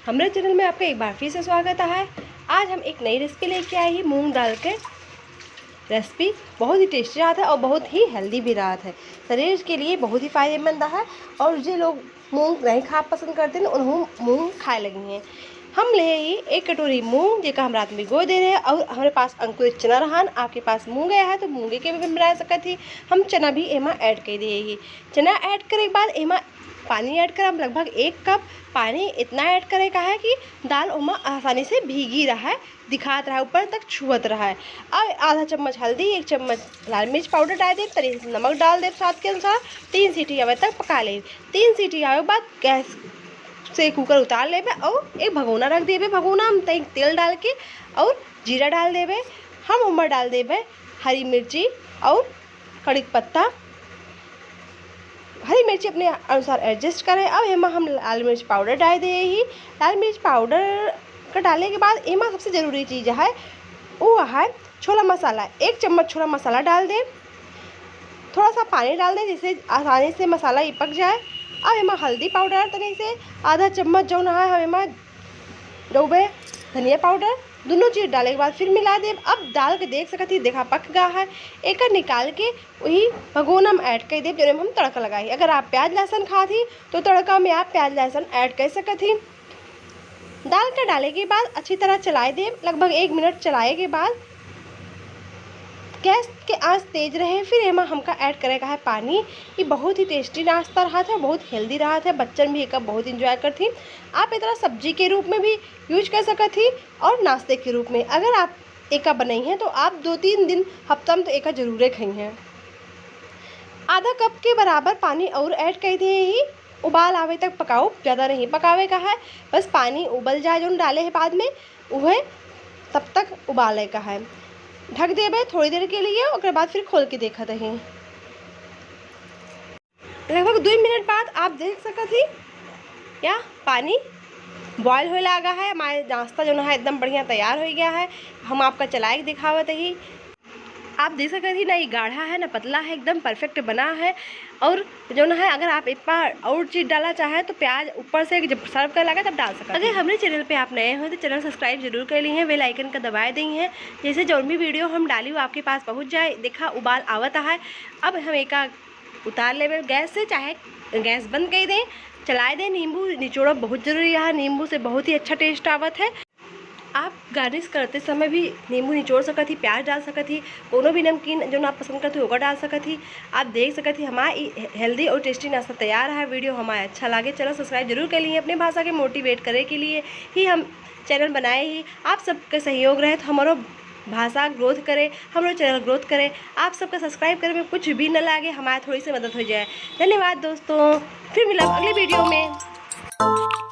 हमारे चैनल में आपका एक बार फिर से स्वागत है। आज हम एक नई रेसिपी लेके आए हैं। मूंग दाल के रेसिपी बहुत ही टेस्टी रहा है और बहुत ही हेल्दी भी रहा है। शरीर के लिए बहुत ही फायदेमंद है और जो लोग मूंग नहीं खा पसंद करते हैं उन्होंने मूंग खाए लगी हैं। हम ले ही 1 कटोरी मूंग जेका हम रात में भिगो दे रहे हैं और हमारे पास अंकुरित चना रहा। आपके पास मूंग गया है तो मूंगे के भी बना सकती थी। हम चना भी एमा ऐड कर दिए। चना ऐड करे के बाद एमा पानी ऐड कर लगभग 1 कप पानी इतना ऐड करे का है कि दाल उमा आसानी से भीगी रहा है, दिखात रहा है, ऊपर तक छुअत रहा है। अब आधा चम्मच हल्दी, 1 चम्मच लाल मिर्च पाउडर डाल दे, तरी नमक डाल दे स्वाद के अनुसार। 3 सीटी आवे तक पका ले। 3 सीटी आवे बाद गैस से कुकर उतार लेबे और एक भगोना रख देबे। भगोना हम तेल डाल के और जीरा डाल देबे। हम उमर डाल देबे हरी मिर्ची और कड़ी पत्ता। हरी मिर्ची अपने अनुसार एडजस्ट करें। अब एमा हम लाल मिर्च पाउडर डाल दे ही। लाल मिर्च पाउडर का डालने के बाद एमा सबसे ज़रूरी चीज़ है वो है छोला मसाला। 1 चम्मच छोला मसाला डाल दें। थोड़ा सा पानी डाल दें जिससे आसानी से मसाला ये पक जाए। अब एमा हल्दी पाउडर तरीके से आधा चम्मच जो है हम एमा डोबे धनिया पाउडर दोनों चीज़ डालने के बाद फिर मिला दे। अब डाल के देख सकती देखा पक गया है। एक निकाल के वही भगोना में ऐड कर दे जो हम तड़का लगाई। अगर आप प्याज लहसुन खाती तो तड़का में आप प्याज लहसुन ऐड कर सकती। दाल का डाले के बाद अच्छी तरह चलाए दे। लगभग 1 मिनट चलाए के बाद गैस के आंच तेज रहे। फिर एमा हमका ऐड करेगा है पानी। ये बहुत ही टेस्टी नाश्ता रहा था, बहुत हेल्दी रहा था। बच्चन भी एक बहुत इंजॉय करती। आप इतना सब्जी के रूप में भी यूज कर सकती और नाश्ते के रूप में। अगर आप एक बनाई हैं तो आप 2-3 दिन हफ्ता में तो एक जरूर खाई हैं। आधा कप के बराबर पानी और ऐड कर दिए ही उबाल आवे तक पकाओ। ज़्यादा नहीं पकावे का है, बस पानी उबल जाए जो डाले है बाद में वह तब तक उबाले का है। ढक देबे थोड़ी देर के लिए। उसके बाद फिर खोल के देखा रही। लगभग 2 मिनट बाद आप देख सकती या पानी बॉयल हो लगा है। हमारे नाश्ता जो है एकदम बढ़िया तैयार हो गया है। हम आपका चला के दिखावत ही। आप देख सकते हैं ना ये गाढ़ा है ना पतला है, एकदम परफेक्ट बना है। और जो है अगर आप एक बार और चीज़ डालना चाहे तो प्याज ऊपर से जब सर्व कर लगा तब डाल सकते हैं। अगर हमारे चैनल पे आप नए हो तो चैनल सब्सक्राइब जरूर कर ली हैं, बेल आइकन का दबाए दी हैं, जैसे जो भी वीडियो हम डाली वो आपके पास पहुंच जाए। देखा उबाल आवता है। अब हम एक उतार ले गैस से, चाहे गैस बंद कर दें, चलाए दें। नींबू निचोड़ा बहुत ज़रूरी है, नींबू से बहुत ही अच्छा टेस्ट आवत है। आप गार्निश करते समय भी नींबू निचोड़ सकती, प्याज डाल सकती, कोनो भी नमकीन जो आप पसंद करते हो वो डाल सकती। आप देख सकती हमारी हेल्दी और टेस्टी नाश्ता तैयार है। वीडियो हमारा अच्छा लगे चैनल सब्सक्राइब जरूर कर लिए। अपने भाषा के मोटिवेट करे के लिए ही हम चैनल बनाए ही। आप सबका सहयोग रहे तो हमारो भाषा ग्रोथ करे, हमारा चैनल ग्रोथ करे। आप सबका सब्सक्राइब करे में कुछ भी न लगे, हमारा थोड़ी सी मदद हो जाए। धन्यवाद दोस्तों, फिर मिला अगले वीडियो में।